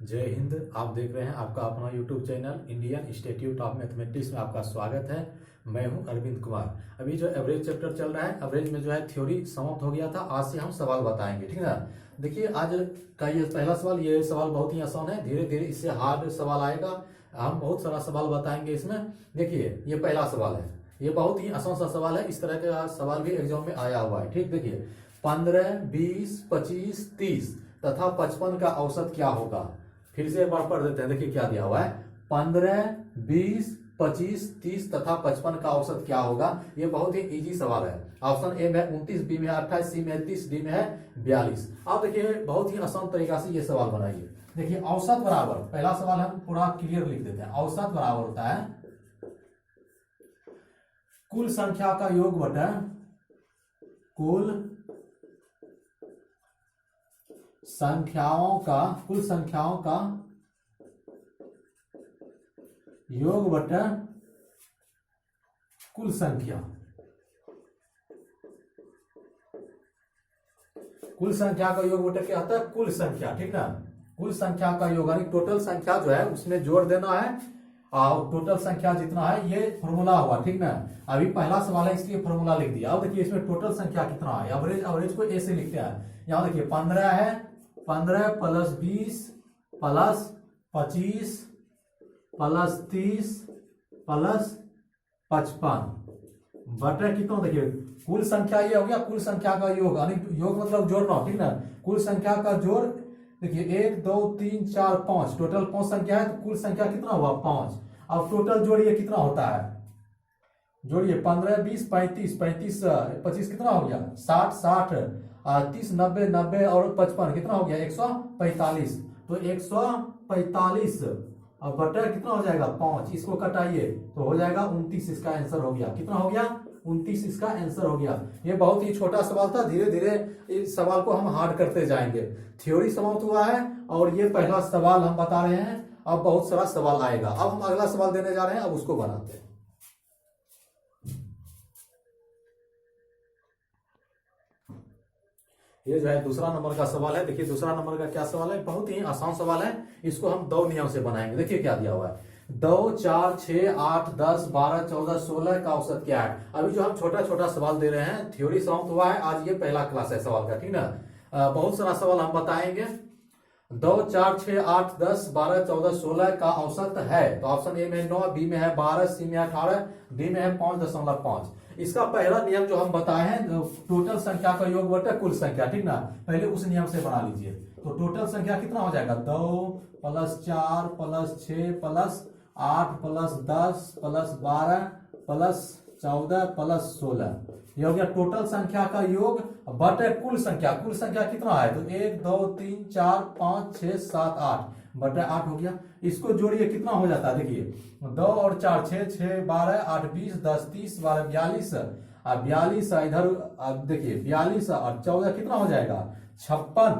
जय हिंद। आप देख रहे हैं आपका अपना YouTube channel Indian institute of mathematics में आपका स्वागत है। मैं हूं अरविंद कुमार। अभी जो एवरेज चैप्टर चल रहा है, एवरेज में जो है थ्योरी समाप्त हो गया था। आज से हम सवाल बताएंगे, ठीक है ना। देखिए आज का ये पहला सवाल, ये सवाल बहुत ही आसान है। धीरे धीरे इससे हार्ड सवाल आएगा। हम बहुत सारा सवाल बताएंगे इसमें। देखिए ये पहला सवाल है, ये बहुत ही आसान सा सवाल है। इस तरह का सवाल भी एग्जाम में आया हुआ है, ठीक। देखिए 15, 20, 25, 30 तथा 55 का औसत क्या होगा। फिर से एक बार पढ़ देते हैं। देखिए क्या दिया हुआ है, 15, 20, 25, 30 तथा 55 का औसत क्या होगा। ये बहुत ही इजी सवाल है। ऑप्शन ए में 29, बी में 28, सी में 30, डी में है 42। आप देखिए बहुत ही आसान तरीका से ये सवाल बनाइए। देखिए औसत बराबर, पहला सवाल हम पूरा क्लियर लिख देते हैं। औसत बराबर होता है कुल संख्या का योग बटा कुल संख्याओं का योग बटा कुल संख्या। कुल संख्या का योग बटा क्या होता है, कुल संख्या, ठीक ना। कुल संख्या का योग यानी टोटल संख्या जो है उसमें जोड़ देना है और टोटल संख्या जितना है ये फॉर्मूला हुआ, ठीक ना। अभी पहला सवाल है इसलिए फॉर्मूला लिख दिया। अब देखिए इसमें टोटल संख्या कितना है। एवरेज को ए से लिखते हैं। यहां देखिए 15 है, 15 प्लस 20 प्लस 25 प्लस 30 प्लस 55 बटे कितना। देखिए कुल संख्या ये हो गया, कुल संख्या का योग यानी योग मतलब जोड़ना, ठीक ना। कुल संख्या का जोड़ देखिए 1 2 3 4 5, टोटल 5 संख्या है तो कुल संख्या कितना हुआ 5। अब टोटल जोड़िए कितना होता है, जोड़िए 15, 20, 35, 35, 25 कितना हो गया 60, 60, 30, 90, 90 और 55 कितना हो गया 145। तो 145 अब बटर कितना हो जाएगा 5, इसको कटाइए तो हो जाएगा 29। इसका आंसर हो गया, कितना हो गया 29 इसका आंसर हो गया। ये बहुत ही छोटा सवाल था। धीरे धीरे इस सवाल को हम हार्ड करते जाएंगे। थ्योरी समाप्त हुआ है और ये पहला सवाल हम बता रहे हैं। अब बहुत सारा सवाल आएगा। अब हम अगला सवाल देने जा रहे हैं, अब उसको बनाते हैं। ये जो है दूसरा नंबर का सवाल है। देखिए दूसरा नंबर का क्या सवाल है, बहुत ही आसान सवाल है। इसको हम 2 नियम से बनाएंगे। देखिए क्या दिया हुआ है, 2, 4, 6, 8, 10, 12, 14, 16 का औसत क्या है। अभी जो हम छोटा छोटा सवाल दे रहे हैं, थ्योरी समाप्त हुआ है। आज ये पहला क्लास है सवाल का, ठीक ना। बहुत सारा सवाल हम बताएंगे। 2, 4, 6, 8, 10, 12, 14, 16 का औसत है तो ऑप्शन ए में 9, बी में है 12, सी में 18, डी में है 5.5। इसका पहला नियम जो हम बताए हैं, टोटल संख्या का योग बटा कुल संख्या, ठीक ना। पहले उस नियम से बना लीजिए। तो टोटल संख्या कितना हो जाएगा 2 plus 4 plus 6 plus 8 plus 10 plus 12 plus 14 plus 16। ये हो गया टोटल संख्या का योग बटे कुल संख्या। कुल संख्या कितना है तो 1 2 3 4 5 6 7 8 बटे 8 हो गया। इसको जोड़िए कितना हो जाता है, देखिए 2 और 4 6 6 12 8 20 10 30 12 42 और 42 इधर देखिए 42 और 14 कितना हो जाएगा 56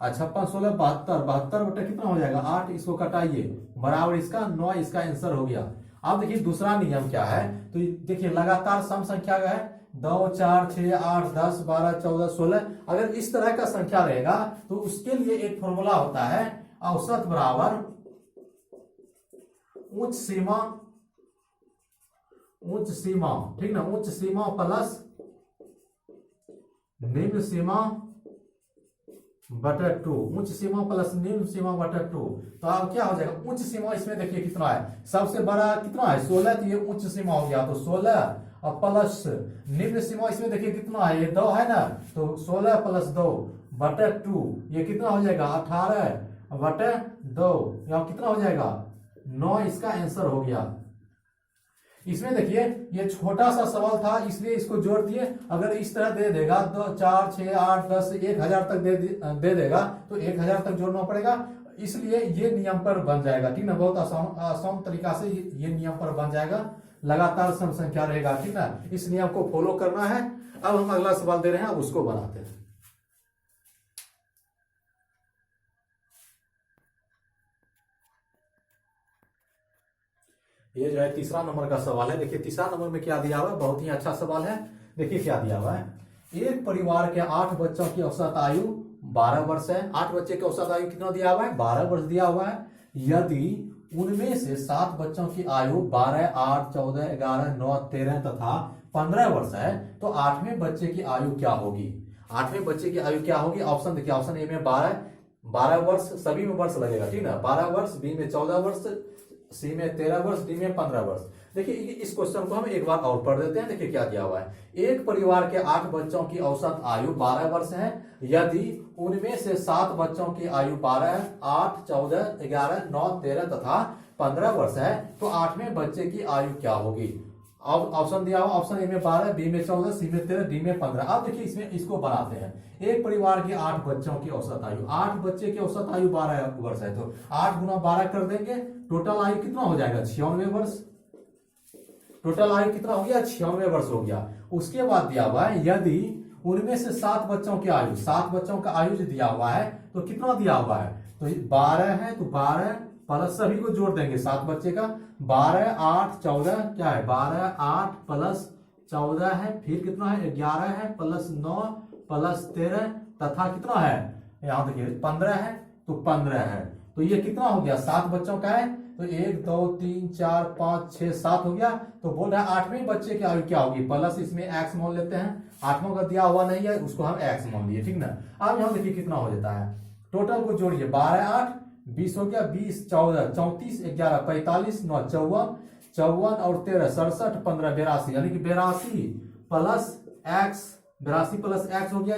और 56 16 72 72 बटे कितना हो जाएगा 8। इसको कटाइए बराबर इसका 9। इसका आंसर हो गया। अब देखिए दूसरा नियम क्या है, तो देखिए लगातार सम संख्या का है 2 4 6 8 10 12 14 16। अगर इस तरह का संख्या रहेगा तो उसके लिए एक फॉर्मूला होता है औसत बराबर उच्च सीमा, ठीक ना। उच्च सीमा प्लस निम्न सीमा बटा 2। उच्च सीमा प्लस निम्न सीमा बटा 2। तो अब क्या हो जाएगा उच्च सीमा, इसमें देखिए कितना है, सबसे बड़ा कितना है 16, तो ये उच्च सीमा हो गया तो 16 और प्लस निम्न सीमा इसमें देखिए कितना है, ये 2 है ना, तो 16 प्लस 2 बटा 2 ये कितना हो जाएगा 18 बटा 2। यहाँ कितना हो जाएगा 9। इसका आंसर हो गया। इसमें देखिए ये छोटा सा सवाल था इसलिए इसको जोड़ दिए। अगर इस तरह दे देगा 2 4 6 8 10 1000 तक दे देगा तो 1000 तक जोड़ना पड़ेगा। इसलिए ये नियम पर बन जाएगा, ठीक ना। बहुत आसान तरीका से ये नियम पर बन जाएगा। लगातार सम संख्या रहेगा, ठीक ना। इस नियम को फॉलो करना है। अब हम अगला सवाल दे रहे हैं, अब उसको बनाते हैं। ये जो है तीसरा नंबर का सवाल है। देखिए तीसरा नंबर में क्या दिया हुआ है, बहुत ही अच्छा सवाल है। देखिए क्या दिया हुआ है, एक परिवार के 8 बच्चों की औसत आयु 12 वर्ष है। 8 बच्चे की औसत आयु कितना दिया हुआ है? 12 वर्ष दिया हुआ है। यदि उनमें से 7 बच्चों की आयु 12, 8, 14, 11, 9, 13 तथा 15 वर्ष है तो 8वें बच्चे की आयु क्या होगी? 8वें बच्चे की आयु क्या होगी? ऑप्शन देखिए, ऑप्शन ए में 12 वर्ष, सभी में वर्ष लगेगा, ठीक ना। 12 वर्ष, बी में 14 वर्ष, सी में 13 वर्ष, डी में 15 वर्ष। देखिए इस क्वेश्चन को हम एक बार और पढ़ देते हैं। देखिए क्या दिया हुआ है। एक परिवार के 8 बच्चों की औसत आयु 12 वर्ष है। यदि उनमें से 7 बच्चों की आयु 12, 8, 14, 11, 9, 13 तथा 15 वर्ष है तो 8वें बच्चे की आयु क्या होगी? ऑप्शन दिया हुआ, ऑप्शन ए में 12, बी में 14, सी में 13, डी में 15। अब देखिए इसमें इसको बनाते हैं। एक परिवार के 8 बच्चों की औसत आयु, 8 बच्चे की औसत आयु 12 वर्ष है तो 8 गुना 12 कर देंगे, टोटल आयु कितना हो जाएगा? 96 वर्ष। टोटल आयु कितना हो गया? 96 वर्ष हो गया। उसके बाद दिया हुआ है यदि उनमें से 7 बच्चों की आयु, 7 बच्चों का आयु जो दिया हुआ है तो कितना दिया हुआ है? तो 12 है तो 12 प्लस सभी को जोड़ देंगे 7 बच्चे का, 12, 8, 14 क्या है? 12, 8 प्लस 14 है, फिर कितना है? 11 है प्लस 9 प्लस 13 तथा कितना है? यहां देखिए 15 है तो 15 है। तो ये कितना हो गया? 7 बच्चों का है तो 1, 2, 3, 4, 5, 6, 7 हो गया। तो बोल रहा है 8वें बच्चे की आयु क्या होगी? प्लस इसमें एक्स मान लेते हैं, 8वां का दिया हुआ नहीं है उसको हम एक्स मान लिए, ठीक ना। अब यहां देखिए कितना हो जाता है, टोटल को जोड़िए, 12, 8, 20 हो गया, 20, 14, 34, 11, 45, 9, 54, 54 और 13, 67, 15, 82, यानी कि 82 प्लस एक्स, 82 प्लस एक्स हो गया।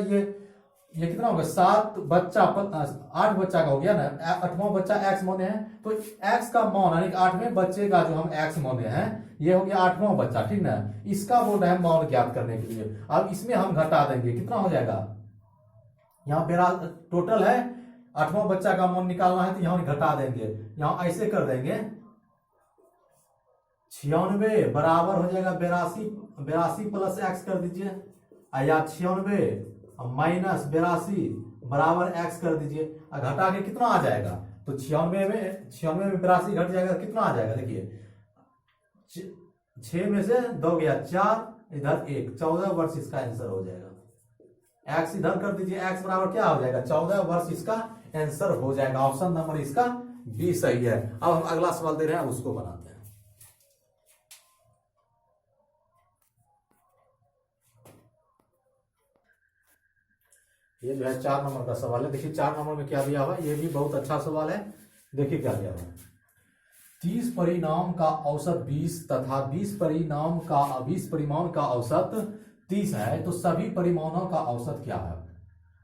ये कितना होगा? 7 बच्चा 8 बच्चा का हो गया ना, 8वां बच्चा एक्स माने हैं तो एक्स का मान यानी कि 8वें बच्चे का जो हम एक्स माने हैं ये हो गया 8वां बच्चा, ठीक ना। इसका बोल रहे हैं मान ज्ञात करने के लिए। अब इसमें हम घटा देंगे, कितना हो जाएगा? यहाँ टोटल है 8वां बच्चा का मान निकालना है तो यहां घटा देंगे, यहां ऐसे कर देंगे 96 बराबर हो जाएगा 82 प्लस एक्स कर दीजिए, या 96 माइनस 82 बराबर एक्स कर दीजिए। घटा के कितना आ जाएगा? तो 96 में 82 घट जाएगा, कितना आ जाएगा? देखिए 6 में से 2 गया 4, इधर 1, 14 वर्ष इसका आंसर हो जाएगा। एक्स इधर कर दीजिए, एक्स बराबर क्या हो जाएगा? 14 वर्ष इसका आंसर हो जाएगा। ऑप्शन नंबर इसका बी सही है। अब हम अगला सवाल दे रहे हैं, उसको बनाते हैं। ये जो है 4 नंबर का सवाल है। देखिए 4 नंबर में क्या दिया हुआ है, ये भी बहुत अच्छा सवाल है। देखिए क्या दिया हुआ है, 30 परिणाम का औसत 20 तथा 20 परिमाण का औसत 30 है तो सभी परिमाणों का औसत क्या है?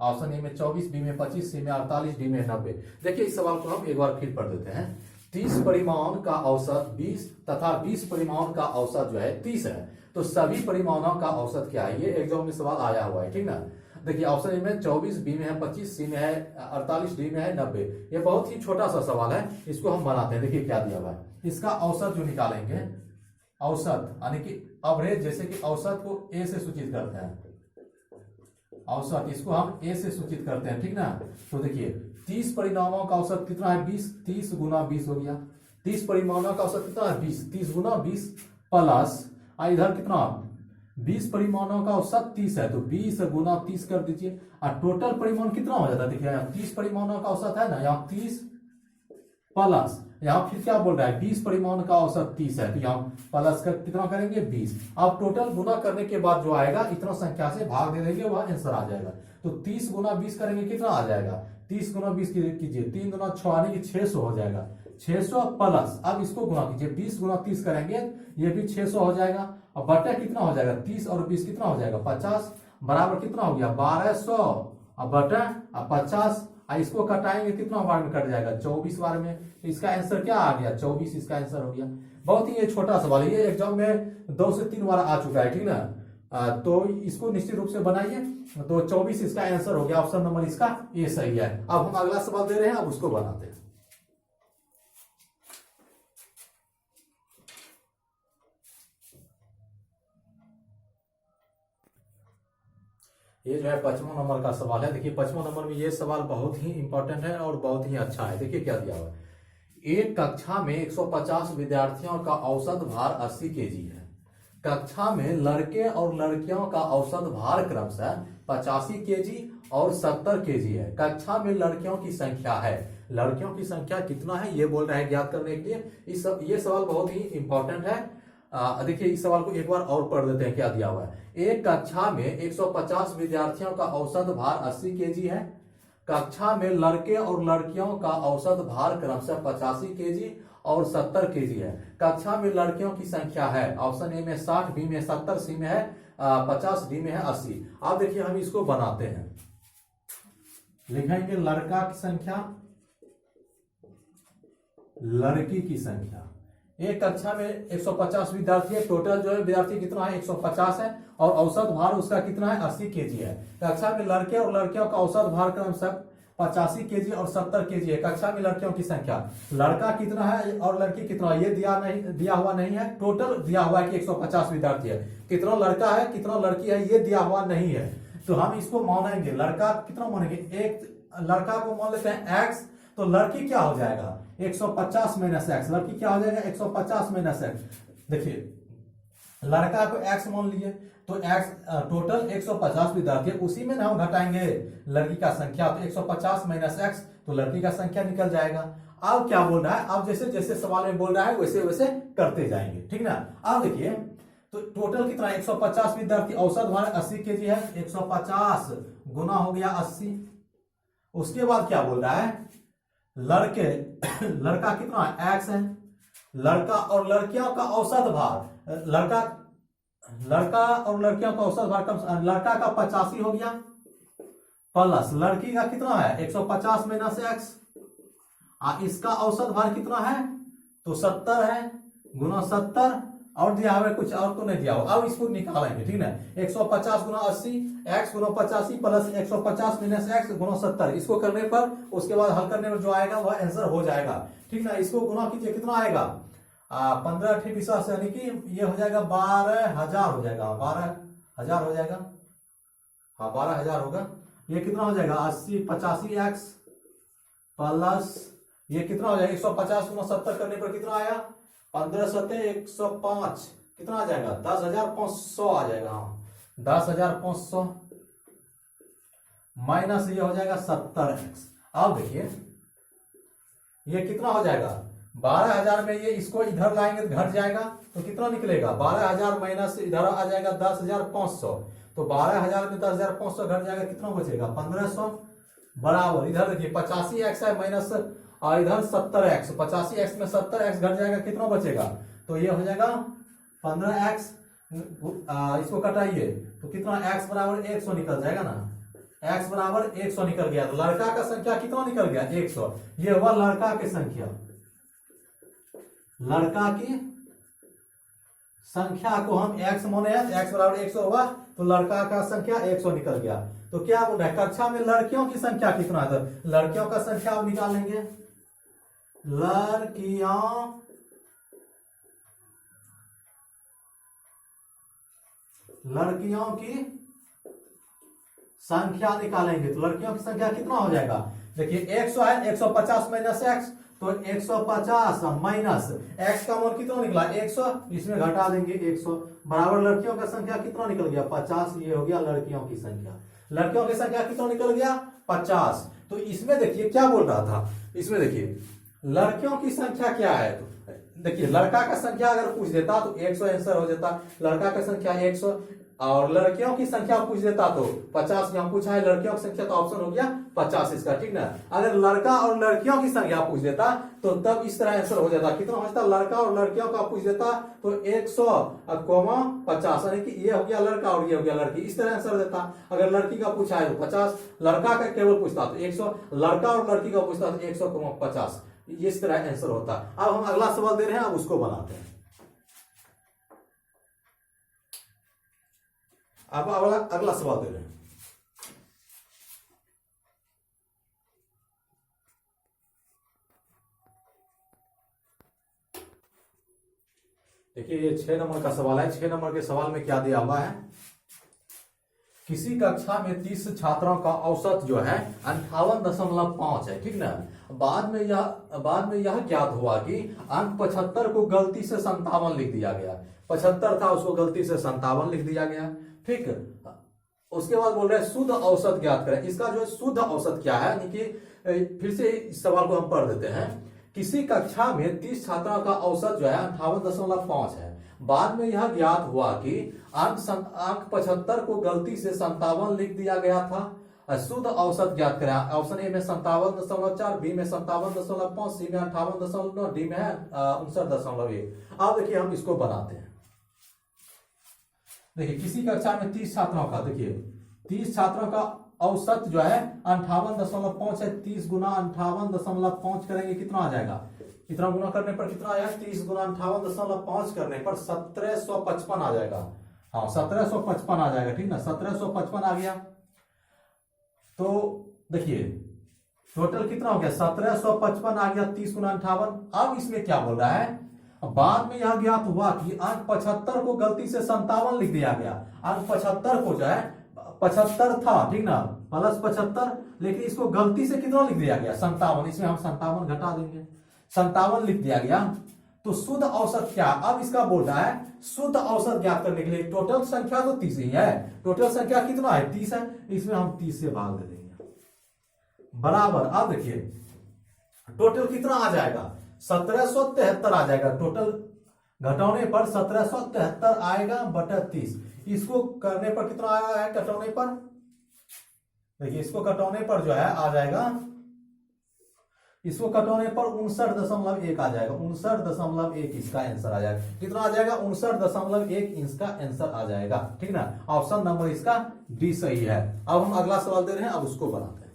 ऑप्शन ए में 24, बी में 25, सी में 48, डी में 90। देखिए इस सवाल को हम एक बार फिर पढ़ देते हैं। 30 परिमाण का औसत 20 तथा 20 परिमाण का औसत जो है 30 है तो सभी परिमाणों का औसत क्या है? ये एग्जाम में सवाल आया हुआ है, ठीक ना। देखिए ऑप्शन ए में 24, बी में है 25, सी में है 48, डी में है 90। ये बहुत ही छोटा सा सवाल है, इसको हम बनाते हैं। देखिए क्या दिया हुआ है, इसका औसत जो निकालेंगे, औसत यानी कि एवरेज, जैसे कि औसत को ए से सूचित करते हैं, औसत इसको हम ए से सूचित करते हैं, ठीक ना। तो देखिए 30 परिणामों का औसत कितना है? 20, 30 गुना 20 हो गया। 30 परिमाणों का औसत कितना है? 20, 30 गुना 20 प्लस इधर कितना 20 परिमाणों का औसत 30 है तो 20 गुना 30 कर दीजिए। और टोटल परिमाण कितना हो जाता है? देखिए यहाँ 30 परिमाणों का औसत है ना, यहाँ 30 प्लस यहाँ फिर क्या बोल रहा है? 20 परिमाण का औसत 30 है तो यहाँ प्लस कर कितना करेंगे? 20। अब टोटल गुना करने के बाद जो आएगा इतना संख्या से भाग दे देंगे, वह आंसर आ जाएगा। तो 30 गुना 20 करेंगे, कितना आ जाएगा? 30 गुना 20 कीजिए, 3 गुना 6 यानी कि 600 हो जाएगा। 600 प्लस अब इसको गुना कीजिए, 20 गुना 30 करेंगे ये भी 600 हो जाएगा। और बटा कितना हो जाएगा? 30 और 20 कितना हो जाएगा? 50 बराबर कितना हो गया? 1200 और बटा 50। इसको कटाएंगे कितना बार में कट जाएगा? 24 बार में। तो इसका आंसर क्या आ गया? 24 इसका आंसर हो गया। बहुत ही ये छोटा सवाल है, ये एग्जाम में 2 से 3 बार आ चुका है, ठीक ना। तो इसको निश्चित रूप से बनाइए। तो 24 इसका आंसर हो गया। ऑप्शन नंबर इसका ये सही है। अब हम अगला सवाल दे रहे हैं, अब उसको बनाते हैं। ये जो है 55वां नंबर का सवाल है। देखिए 55वां नंबर में ये सवाल बहुत ही इंपॉर्टेंट है और बहुत ही अच्छा है। देखिए क्या दिया हुआ है, एक कक्षा में 150 विद्यार्थियों का औसत भार 80 केजी है कक्षा में लड़के और लड़कियों का औसत भार क्रमशः 85 केजी और 70 केजी है। कक्षा में लड़कियों की संख्या है, लड़कियों की संख्या कितना है ये बोल रहा है ज्ञात करने के लिए। ये सवाल बहुत ही इंपॉर्टेंट है। देखिए इस सवाल को एक बार और पढ़ देते हैं क्या दिया हुआ है। एक कक्षा में 150 विद्यार्थियों का औसत भार 80 केजी है। कक्षा में लड़के और लड़कियों का औसत भार क्रमशः 85 केजी और 70 केजी है। कक्षा में लड़कियों की संख्या है, ऑप्शन ए में 60, बी में 70, सी में है 50, डी में है 80। अब देखिए हम इसको बनाते हैं, लिखेंगे लड़का की संख्या, लड़की की संख्या। एक कक्षा में 150 विद्यार्थी है, टोटल जो है विद्यार्थी कितना है 150 है, और औसत भार उसका कितना है 80 केजी है। कक्षा में लड़के और लड़कियों का औसत भार क्रमशः 85 केजी और 70 केजी है। कक्षा में लड़कियों की संख्या, लड़का कितना है और लड़की कितना है ये दिया हुआ नहीं है। टोटल दिया हुआ है कि 150 विद्यार्थी है, कितना लड़का है कितना लड़की है ये दिया हुआ नहीं है। तो हम इसको मानेंगे, लड़का कितना मानेंगे, एक लड़का को मान लेते हैं x, तो लड़की क्या हो जाएगा 150 माइनस एक्स, लड़की क्या हो जाएगा 150 माइनस एक्स। देखिए लड़का को x मान लिए तो x टोटल 150 विद्यार्थी है, उसी में हम घटाएंगे लड़की का संख्या, तो 150 माइनस एक्स, तो लड़की का संख्या निकल जाएगा। अब क्या बोल रहा है, अब जैसे जैसे सवाल में बोल रहा है वैसे वैसे करते जाएंगे, ठीक ना। अब देखिए तो टोटल कितना 150 विद्यार्थी, औसत भार 80 केजी है, 150 गुना हो गया 80। उसके बाद क्या बोल रहा है, लड़के लड़का कितना है x है, लड़का और लड़कियों का औसत भार, लड़का और लड़कियों का औसत भार कम, लड़का का 85 हो गया प्लस लड़की का कितना है 150 माइनस एक्स, इसका औसत भार कितना है तो 70 है, गुना 70, और दिया हुआ कुछ और तो नहीं दिया हुआ। अब इसको निकालेंगे, ठीक है, 150 गुना 80, एक्स गुना 85 प्लस 150 माइनस एक्स गुना 70, इसको करने पर उसके बाद हल करने पर जो आएगा वह आंसर हो जाएगा, ठीक ना। इसको गुना कीजिए, कितना आएगा 15 × 20 यानी कि ये हो जाएगा 12,000 हो जाएगा, 12,000 हो जाएगा, हाँ 12,000 होगा। ये कितना हो जाएगा 80 85 एक्स प्लस ये कितना हो जाएगा 150 गुना 70 करने पर कितना आया 15 सत्ते 105, कितना आ जाएगा 10,500 आ जाएगा, हाँ 10,500 माइनस ये हो जाएगा 70x। अब देखिए ये कितना हो जाएगा 12,000 में ये इसको इधर लाएंगे तो घट जाएगा, तो कितना निकलेगा 12,000 माइनस इधर आ जाएगा 10,500, तो 12,000 में 10,500 घट जाएगा, कितना बचेगा 1,500, बराबर इधर देखिए 85x है माइनस और इधर 70x, 85x में 70x घट जाएगा, कितना बचेगा तो ये हो जाएगा 15x, इसको कटाइए तो कितना x बराबर 100 निकल जाएगा ना, x बराबर 100 निकल गया। तो लड़का का संख्या कितना निकल गया 100, ये हुआ लड़का की संख्या, लड़का की संख्या को हम x माने हैं, x बराबर 100 हुआ तो लड़का का संख्या 100 निकल गया। तो क्या बोल रहा है कक्षा में लड़कियों की संख्या कितना है, तो लड़कियों का संख्या अब निकालेंगे, लड़कियों की संख्या निकालेंगे, तो लड़कियों की संख्या कितना हो जाएगा, देखिए 100 है, 150 माइनस एक्स, तो 150 माइनस एक्स का मान कितना निकला 100, इसमें घटा देंगे 100, बराबर लड़कियों का संख्या कितना निकल गया 50, ये हो गया लड़कियों की संख्या। लड़कियों की संख्या कितना निकल गया 50। तो इसमें देखिए क्या बोल रहा था, इसमें देखिए लड़कियों की संख्या क्या है, तो देखिए लड़का का संख्या अगर पूछ देता तो 100 आंसर हो जाता, लड़का का संख्या 100, और लड़कियों की संख्या पूछ देता तो 50, यहाँ पूछा है लड़कियों की संख्या तो ऑप्शन हो गया 50 इसका, ठीक ना। अगर लड़का और लड़कियों की संख्या पूछ देता तो तब इस तरह आंसर हो जाता, कितना हो जाता लड़का और लड़कियों का पूछ देता तो 100 कोमा 50, यानी कि ये हो गया लड़का और ये हो गया लड़की, इस तरह आंसर देता। अगर लड़की का पूछा है तो 50, लड़का का केवल पूछता तो 100, लड़का और लड़की का पूछता तो 100 कोमा 50, इस तरह आंसर होता। अब हम अगला सवाल दे रहे हैं, अब उसको बनाते हैं। अब अगला सवाल दे रहे हैं, देखिए ये 6 नंबर का सवाल है। 6 नंबर के सवाल में क्या दिया हुआ है किसी कक्षा में 30 छात्रों का औसत जो है 58.5 है, ठीक ना। बाद में यह ज्ञात हुआ कि अंक 75 को गलती से 57 लिख दिया गया। 75 था, उसको गलती से 57 लिख दिया गया, ठीक। उसके बाद बोल रहे हैं शुद्ध औसत ज्ञात करें। इसका जो है शुद्ध औसत क्या है, यानी कि फिर से इस सवाल को हम पढ़ देते हैं। किसी कक्षा में 30 छात्रों का औसत जो है 58.5 है। बाद में यह ज्ञात हुआ कि अंक 75 को गलती से 57 लिख दिया गया था। शुद्ध औसत ज्ञात करें। ऑप्शन ए में 57.4, बी में 57.5, सी में 58.9, डी में है 59.1। अब देखिए हम इसको बनाते हैं। देखिए किसी कक्षा में 30 छात्रों का, देखिए 30 छात्रों का औसत जो है 58.5 है। 30 गुना 58.5 करेंगे कितना आ जाएगा, इतना गुना करने पर कितना आया, 30 गुना 58.5 करने पर 1755 आ जाएगा। हाँ 1755 आ जाएगा, ठीक ना। 1755 आ गया तो देखिए टोटल कितना हो गया, 1755 आ गया 30 गुना 58। अब इसमें क्या बोल रहा है, बाद में यह ज्ञात हुआ कि अंक 75 को गलती से 57 लिख दिया गया। अंक 75 को जो है 75 था, ठीक ना, प्लस 75, लेकिन इसको गलती से कितना लिख दिया गया, 57। इसमें हम 57 घटा देंगे, 57 लिख दिया गया। तो शुद्ध औसत क्या, अब इसका बोल रहा है शुद्ध औसत ज्ञात करने के लिए टोटल संख्या तो 30 ही है। टोटल संख्या कितना है, 30 है। इसमें हम 30 से भाग दे देंगे, बराबर। अब देखिए टोटल कितना आ जाएगा, 1773 आ जाएगा। टोटल घटाने पर 1773 आएगा बटा 30। इसको करने पर कितना आया है, कटौने पर, देखिए इसको कटौने पर जो है आ जाएगा, इसको कटौने पर 59.1 आ जाएगा। 59.1 इसका आंसर आ जाएगा। कितना आ जाएगा, 59.1 इसका आंसर आ जाएगा, ठीक ना। ऑप्शन नंबर इसका डी सही है। अब हम अगला सवाल दे रहे हैं, अब उसको बनाते हैं।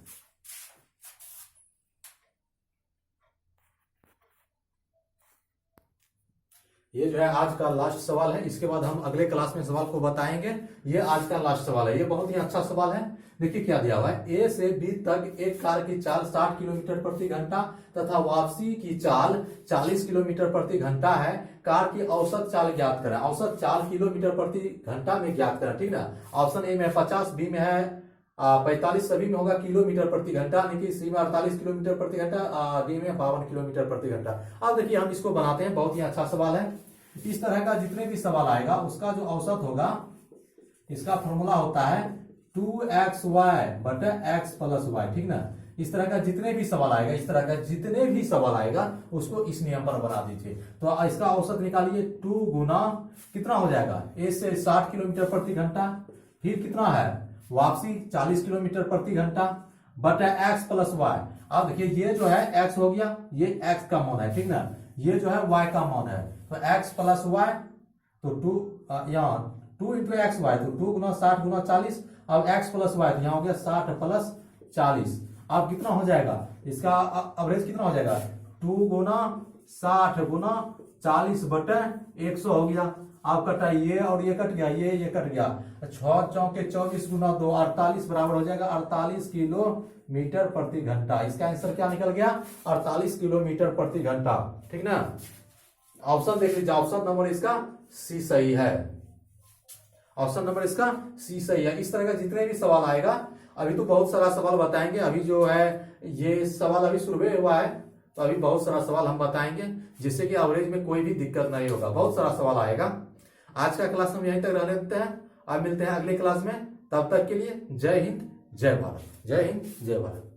ये जो है आज का लास्ट सवाल है। इसके बाद हम अगले क्लास में सवाल को बताएंगे। ये आज का लास्ट सवाल है, ये बहुत ही अच्छा सवाल है। देखिए क्या दिया हुआ है, ए से बी तक एक कार की चाल 60 किलोमीटर प्रति घंटा तथा वापसी की चाल 40 किलोमीटर प्रति घंटा है। कार की औसत चाल ज्ञात करें। औसत चाल किलोमीटर प्रति घंटा में ज्ञात करें, ठीक ना। ऑप्शन ए में 50, बी में है 45, सभी में होगा किलोमीटर प्रति घंटा, यानी कि सी में 48 किलोमीटर प्रति घंटा, डी में 52 किलोमीटर प्रति घंटा। अब देखिए हम इसको बनाते हैं, बहुत ही अच्छा सवाल है। इस तरह का जितने भी सवाल आएगा उसका जो औसत होगा, इसका फॉर्मूला होता है 2xy बटा x प्लस y, ठीक ना। इस तरह का जितने भी सवाल आएगा, इस तरह का जितने भी सवाल आएगा उसको इस नियम पर बना दीजिए। तो इसका औसत निकालिए, 2 गुना कितना हो जाएगा, ए से 60 किलोमीटर प्रति घंटा, फिर कितना है वापसी 40 किलोमीटर प्रति घंटा बटा x प्लस y। अब देखिए ये जो है x हो गया, ये x का मान है, ठीक ना। ये जो है y का मान है, तो x प्लस y, तो 2 यहाँ 2 इंटू एक्स वाई, तो 2 गुना 60 गुना 40। अब x प्लस वाई, तो यहाँ हो गया 60 प्लस 40। अब कितना हो जाएगा, इसका एवरेज कितना हो जाएगा, 2 गुना 60 गुना 40 बटे 100 हो गया। अब कटा ये और ये कट गया, ये कट गया, 6 चौके 24 गुना 2 48 बराबर हो जाएगा 48 किलोमीटर प्रति घंटा। इसका आंसर क्या निकल गया, 48 किलोमीटर प्रति घंटा, ठीक ना। ऑप्शन देख लीजिए, ऑप्शन नंबर इसका सी सही है। ऑप्शन नंबर इसका सी सही है। इस तरह का जितने भी सवाल आएगा, अभी तो बहुत सारा सवाल बताएंगे। अभी जो है ये सवाल अभी शुरू हुआ है, तो अभी बहुत सारा सवाल हम बताएंगे, जिससे कि एवरेज में कोई भी दिक्कत नहीं होगा। बहुत सारा सवाल आएगा। आज का क्लास हम यहीं तक रहने देते हैं। अब मिलते हैं अगले क्लास में, तब तक के लिए जय हिंद जय भारत। जय हिंद जय भारत।